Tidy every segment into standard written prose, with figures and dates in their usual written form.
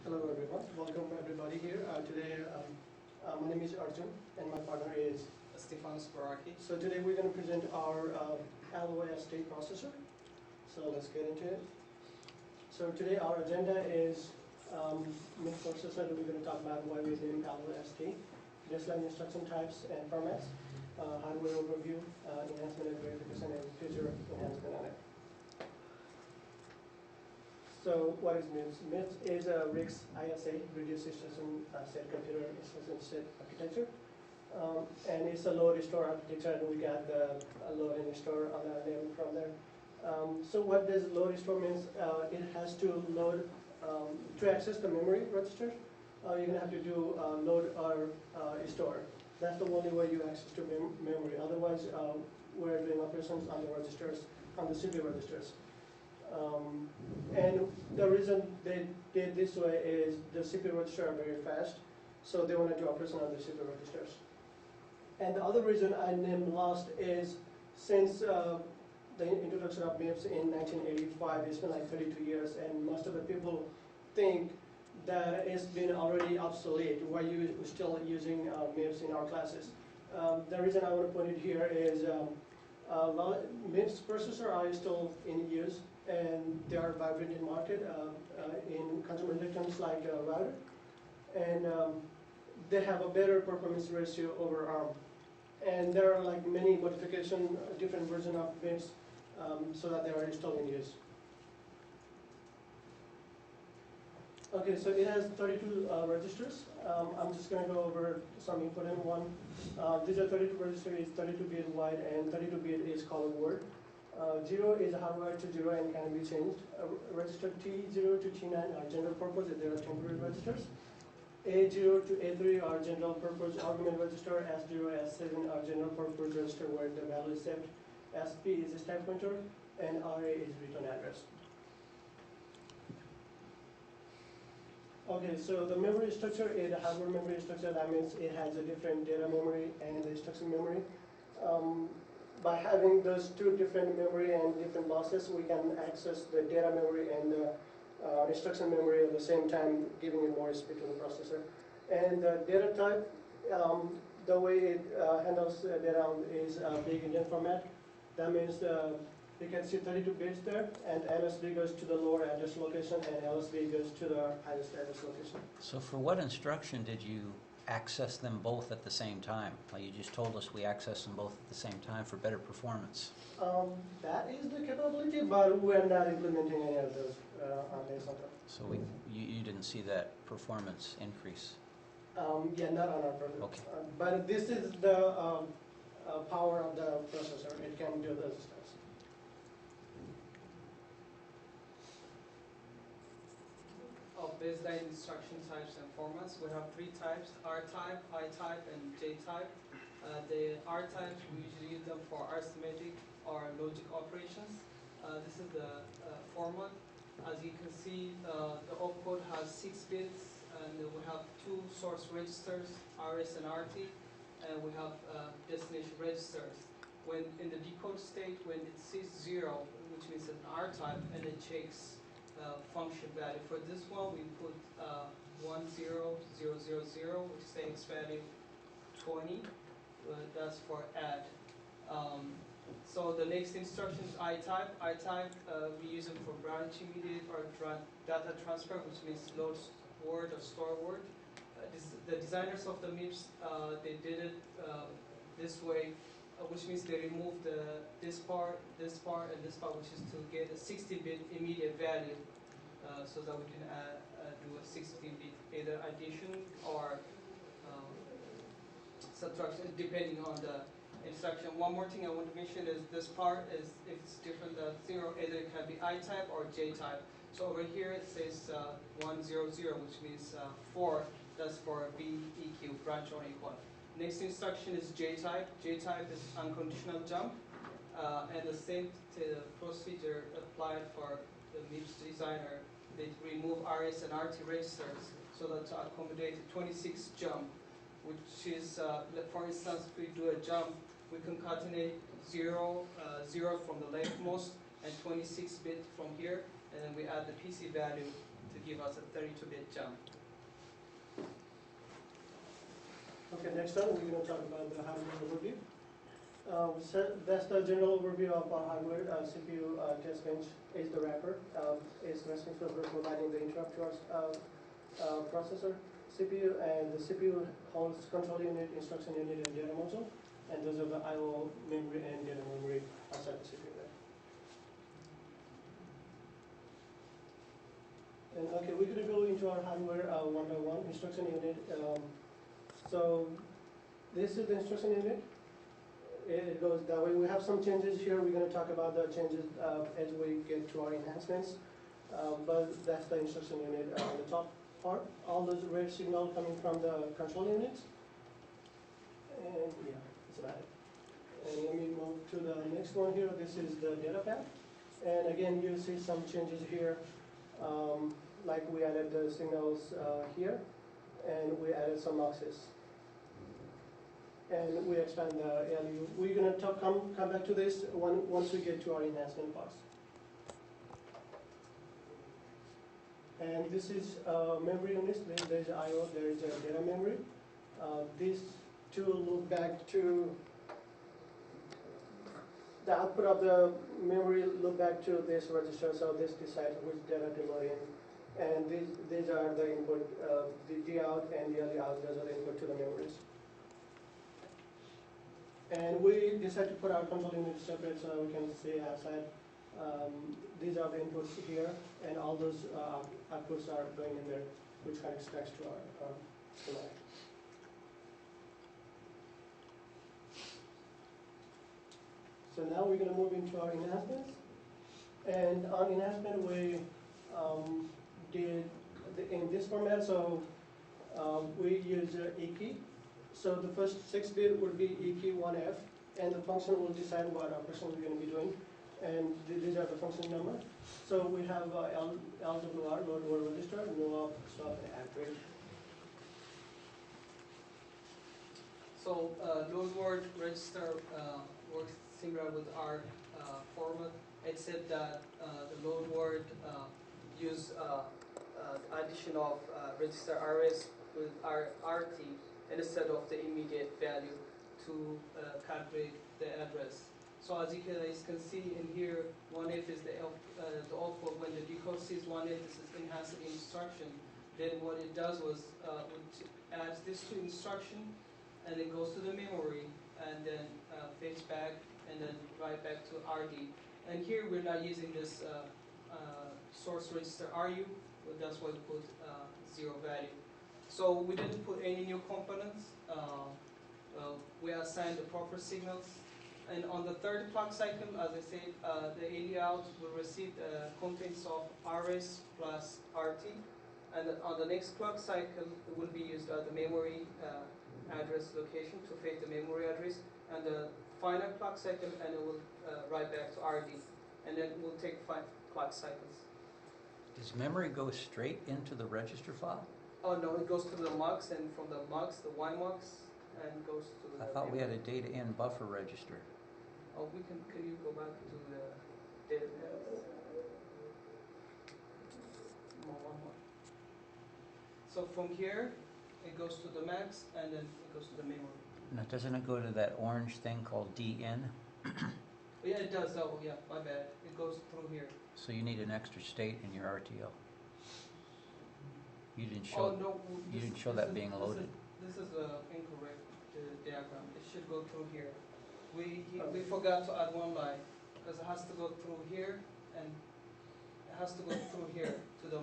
Hello everyone, welcome everybody here. Today my name is Arjun and my partner is Baraki. So today we're going to present our LOST processor. So let's get into it. So today our agenda is MIP processor that we're going to talk about why we name LOST, baseline instruction types and formats, hardware overview, enhancement and verification and future enhancement on it. So what is MIPS? MIPS is a RISC ISA, Reduced Instruction Set Computer Instruction Set Architecture. And it's a load store architecture, and we got the load and store on the name from there. So what does load store means? It has to load, to access the memory register, you're going to have to do load or store. That's the only way you access to memory. Otherwise, we're doing operations on the registers, on the CPU registers. And the reason they did this way is the CPU registers are very fast, so they want to do operation on the CPU registers. And the other reason I named LOST is since the introduction of MIPS in 1985, it's been like 32 years, and most of the people think that it's been already obsolete. Why you still using MIPS in our classes? The reason I want to point it here is MIPS processors are still in use, and they are vibrant in market in consumer electronics like router, and they have a better performance ratio over ARM. And there are like many modification, different versions of MIPS, so that they are still in use. Okay, so it has 32 registers. I'm just going to go over some important one. These are 32 registers, 32-bit wide, and 32-bit is called word. 0 is hardwired to 0 and can be changed. Register T0 to T9 are general purpose, they are temporary registers. A0 to A3 are general purpose argument register. S0, S7 are general purpose register where the value is saved. SP is a stack pointer, and RA is return address. Okay, so the memory structure is a hardware memory structure. That means it has a different data memory and the instruction memory. By having those two different memory and different buses, we can access the data memory and the instruction memory at the same time, giving it more speed to the processor. And the data type, the way it handles data is big Indian format. That means you can see 32 bits there, and MSB goes to the lower address location, and LSB goes to the highest address location. So for what instruction did you access them both at the same time? Well, you just told us we access them both at the same time for better performance. That is the capability, but we're not implementing any of those on this one. So you didn't see that performance increase? Yeah, not on our program. Okay. But this is the power of the processor. It can do those steps. Of baseline instruction types and formats, we have three types: R type, I type, and J type. The R types, we usually use them for arithmetic or logic operations. This is the format. As you can see, the opcode has 6 bits, and we have two source registers, RS and RT, and we have destination registers. When in the decode state, when it sees 0, which means an R type, and it checks function value. For this one, we put 10000, which is the X value 20. That's for add. So the next instruction is I type. I type, we use it for branch immediate or data transfer, which means load word or store word. The designers of the MIPS, they did it this way, which means they removed this part, and this part, which is to get a 60-bit immediate value, so that we can do a 16-bit either addition or subtraction, depending on the instruction. One more thing I want to mention is this part is, if it's different than 0, either it can be I type or J type. So over here it says 100, which means 4. That's for B, EQ, branch or equal. Next instruction is J type. J type is unconditional jump, and the same procedure applied for the MIPS designer. They remove RS and RT registers so that to accommodate a 26 jump, which is, for instance, if we do a jump, we concatenate 0 from the leftmost and 26 bit from here, and then we add the PC value to give us a 32-bit jump. Okay, next one we're going to talk about the hardware overview. So that's the general overview of our hardware. CPU test bench is the wrapper. Is responsible for providing the interrupt to our processor CPU, and the CPU holds control unit, instruction unit, and data module. And those are the I/O memory and data memory outside the CPU there. And okay, we're going to go into our hardware one by one. Instruction unit. So this is the instruction unit. It goes that way. We have some changes here. We're going to talk about the changes as we get to our enhancements. But that's the instruction unit on the top part. All those red signal coming from the control units. And yeah, that's about it. And let me move to the next one here. This is the data path. And again, you see some changes here. Like we added the signals here, and we added some muxes. And we expand the ALU. We're going to come back to this once we get to our enhancement parts. And this is memory units. There's I/O, there's data memory. These two look back to the output of the memory. Look back to this register, so this decides which data to load in. And these are the input, the D out and the LE out. Those are the input to the memories. And we decided to put our control units separate so we can see outside. These are the inputs here, and all those outputs are going in there, which connects back to our schematic. So now we're going to move into our enhancements. And on enhancement, we did in this format. So we use E key. So the first 6-bit would be E key 1F, and the function will decide what operation we're going to be doing. And these are the function number. So we have LWR, load word register, NoOp, stop, and add rate. So load word register works similar with our format, except that the load word use addition of register RS with our RT instead of the immediate value to calculate the address. So as you can see in here, 1F is the output. When the decode sees 1F, this is enhanced instruction. Then what it does was adds this to instruction, and it goes to the memory, and then fetch back, and then write back to RD. And here we're not using this source register RU, but that's why we put 0 value. So we didn't put any new components. We assigned the proper signals. And on the third clock cycle, as I said, the AD out will receive the contents of RS plus RT. And on the next clock cycle, it will be used as the memory address location to fetch the memory address. And the final clock cycle, and it will write back to RD. And then we'll take 5 clock cycles. Does memory go straight into the register file? Oh no, it goes to the mux, and from the mux, the Y mux, and goes to the I thought we had a data in buffer register. Oh, can you go back to the data path? One more. So from here, it goes to the max, and then it goes to the memory. Now, doesn't it go to that orange thing called DN? Yeah, it does. Oh, yeah, my bad. It goes through here. So you need an extra state in your RTL. You didn't show. Oh no, you didn't show that being loaded. This is incorrect diagram. It should go through here. We forgot to add one line because it has to go through here, and it has to go through here to the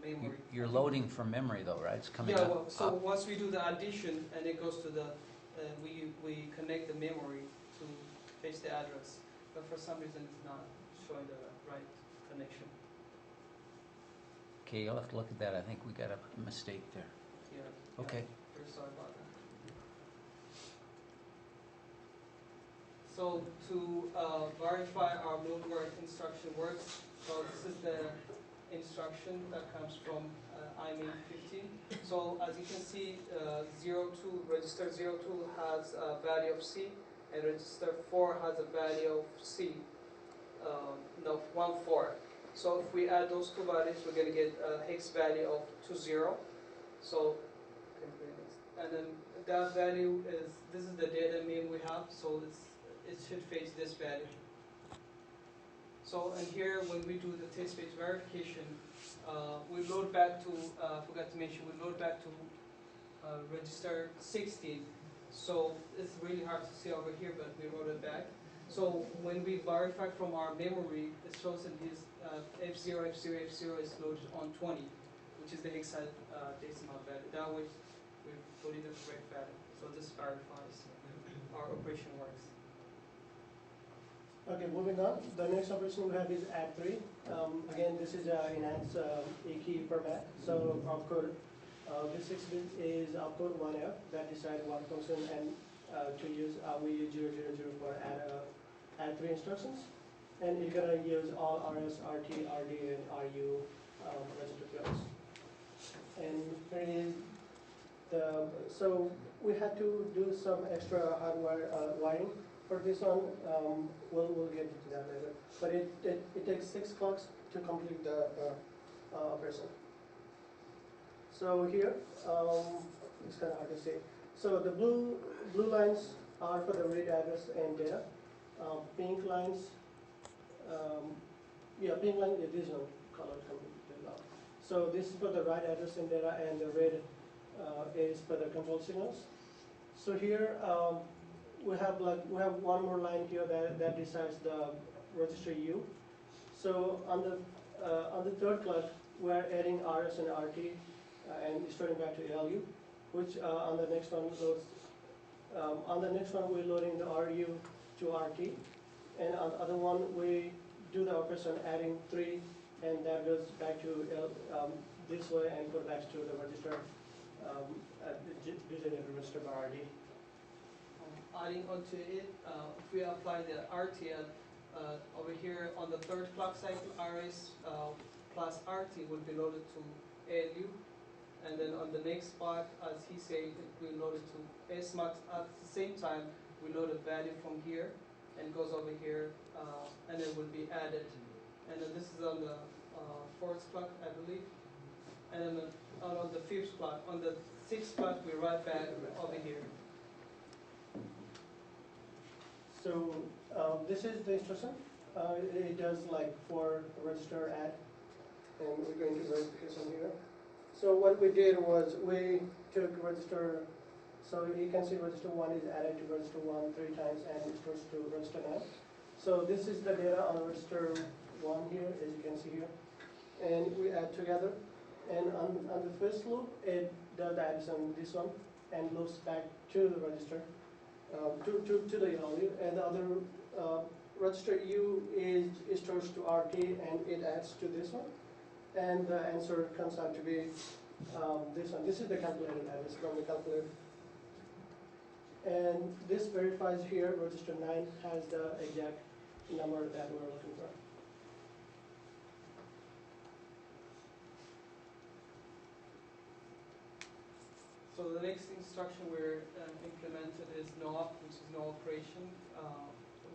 memory. You're loading from memory though, right? It's coming Yeah, up. well, so once we do the addition and it goes to the, we connect the memory to fetch the address, but for some reason it's not showing the right connection. Okay, you'll have to look at that. I think we got a mistake there. Yeah. Okay. Very sorry about that. So to verify our load word instruction works, so this is the instruction that comes from IME 15. So as you can see, 02, register 02 has a value of C, and register 4 has a value of C, no, 14. So if we add those two values, we're going to get a hex value of 20. So, and then that value is, this is the data name we have, so it should fetch this value. So, and here when we do the test page verification, we load back to, forgot to mention, we load back to register 16. So it's really hard to see over here, but we wrote it back. So when we verify from our memory, it shows that this F0, F0, F0 is loaded on 20, which is the hexadecimal value. That way, we've loaded the correct value. So this verifies our operation works. Okay, moving on. The next operation we have is add 3. Again, this is enhanced A key format. So opcode, this 6-bit is opcode 1F that decides what function and to use. We use 000 for add 3 instructions, and you're gonna use all RS, RT, RD, and RU register fields. And here is the, so we had to do some extra hardware wiring for this one. We'll get into that later. But it takes 6 clocks to complete the operation. So here, it's kind of hard to say. So the blue lines are for the read address and data. Pink lines, pink line, it is no color completely now. So this is for the write address and data, and the red is for the control signals. So here we have one more line here that decides the register U. So on the third clock we are adding RS and RT and restoring back to ALU, which on the next one loads. On the next one we're loading the RU to RT, and on the other one we do the operation adding 3, and that goes back to this way and goes back to the register, designated register by RD. Adding onto it, if we apply the RTL over here on the third clock cycle, RS plus RT will be loaded to ALU, and then on the next spot, as he said, we loaded to SMAX. At the same time, we load a value from here and goes over here, and it will be added. And then this is on the fourth clock, I believe, and then on the fifth clock. On the sixth clock, we write back over here. So this is the instruction. It does like 4 register add, and we're going to verification here. So what we did was we took register, so you can see register 1 is added to register 1 3 times and restores to register 9. So this is the data on register 1 here, as you can see here. And we add together. And on the first loop, it does the addition this one and loops back to the register. To the ALU, and the other register U is stores to RT, and it adds to this one, and the answer comes out to be this one. This is the calculated address from the calculator, and this verifies here register 9 has the exact number that we're looking for. So the next instruction we're implemented is NoOp, which is no operation.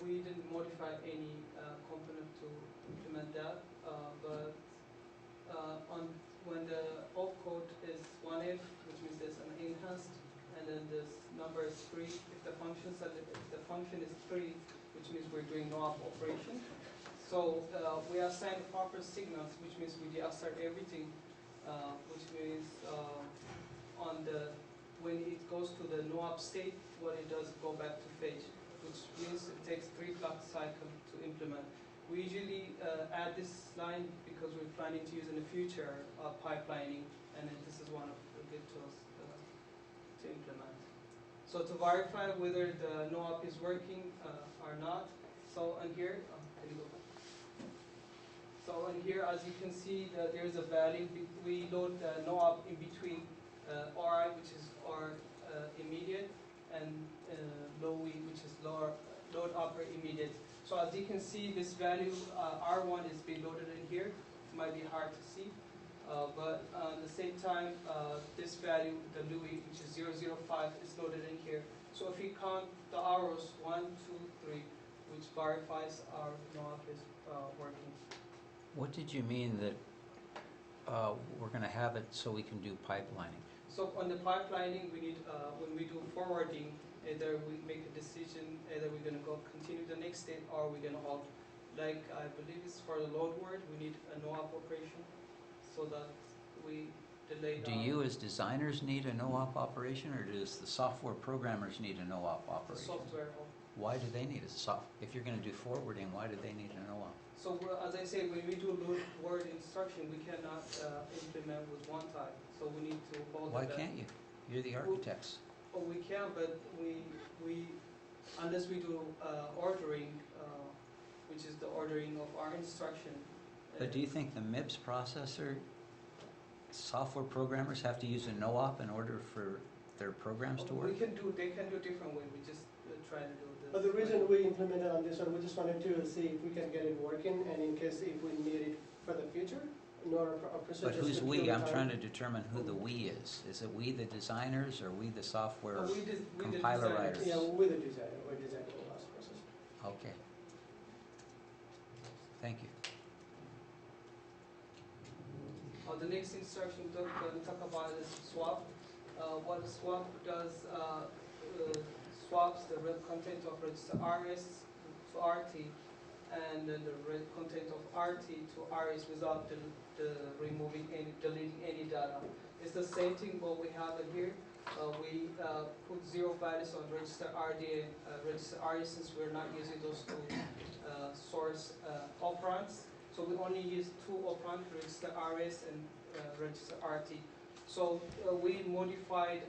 We didn't modify any component to implement that, but when the opcode is 1F, which means there's an enhanced, and then this number is 3. If the function is 3, which means we're doing NoOp operation. So we assign proper signals, which means we deassert everything, which means when it goes to the NoOp state, what it does is go back to fetch, which means it takes 3 clock cycles to implement. We usually add this line because we're planning to use in the future pipelining, and then this is one of the good tools to implement. So to verify whether the NoOp is working or not, so on here, can you go back? So on here, as you can see, there's a value. We load the NoOp in between RI, which is our immediate, and LOE, which is load upper immediate. So as you can see, this value R1 is being loaded in here. It might be hard to see, but at the same time, this value, the LOE, which is 005, is loaded in here. So if you count the arrows 1, 2, 3, which verifies our NoOp is working. What did you mean that we're going to have it so we can do pipelining? So on the pipelining, we need, when we do forwarding, either we make a decision, either we're gonna go continue the next state or we're gonna halt. Like, I believe it's for the load word, we need a NoOp operation so that we delay Do you as designers need a NoOp operation, or does the software programmers need a NoOp the operation? software. Why do they need if you're going to do forwarding, why do they need a NoOp? So as I say, when we do load word instruction, we cannot implement with one type. So we need to hold Why it back. can't you? You're the architects. Oh, we can, but we unless we do ordering, which is the ordering of our instruction. But do you think the MIPS processor software programmers have to use a NoOp in order for their programs to work? They can do different way. We just try to do this. But the reason we implemented on this one, we just wanted to see if we can get it working, and in case if we need it for the future, in order for our But procedures who's to we? kill I'm time. trying to determine who the we is. Is it we, the designers, or we, the software We the compiler designers. writers? Yeah, we're the designer, we're designing the last process. Okay. Thank you. The next instruction we're going to talk about is swap. What a swap does, swaps the content of register RS to RT, and then the content of RT to RS without deleting any data. It's the same thing what we have in here. We put 0 values on register RD and register RS, since we're not using those two source operands. So we only use 2 operands, register RS and register RT. So we modified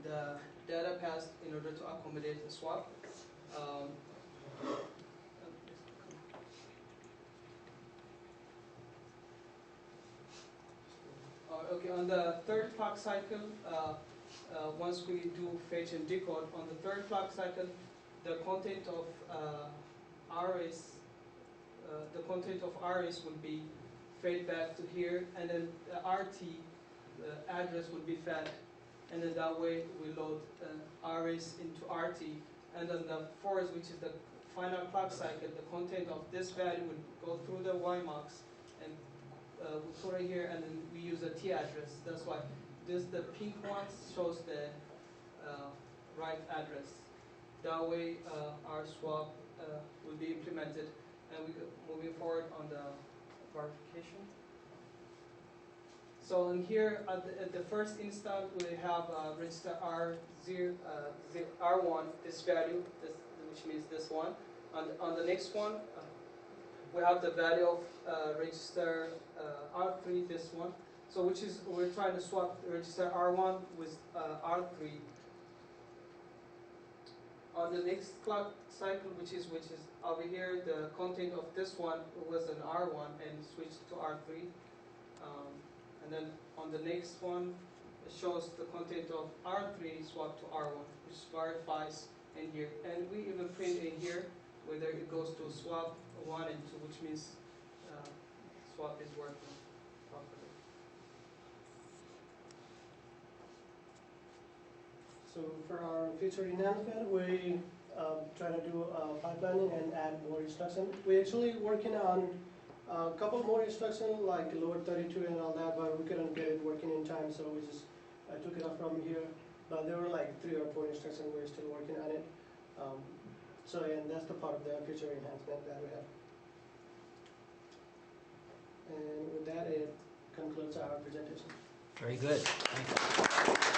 the data path in order to accommodate the swap. Okay, on the third clock cycle, once we do fetch and decode, on the third clock cycle, the content of RS will be fed back to here, and then the RT address will be fed, and then that way we load RS into RT, and then the fourth, which is the final clock cycle, the content of this value would go through the YMUX, and we put it here, and then we use a T address. That's why the pink one shows the right address. That way our swap will be implemented, and we moving forward on the verification. So in here at the first instance we have register R1, this value, which means this one. On the next one we have the value of register R3, this one. So which is, we're trying to swap register R1 with R3. On the next clock cycle, which is over here, the content of this one was an R1 and switched to R3. And then on the next one, it shows the content of R3 swapped to R1, which verifies in here. And we even print in here whether it goes to swap 1 and 2, which means swap is working properly. So for our future enhancement, we try to do pipelining and add more instruction. We're actually working on a couple more instructions, like load 32 and all that, but we couldn't get it working in time, so we just took it off from here. But there were like 3 or 4 instructions, we're still working on it. And that's the part of the future enhancement that we have. And with that, it concludes our presentation. Very good. Thank you.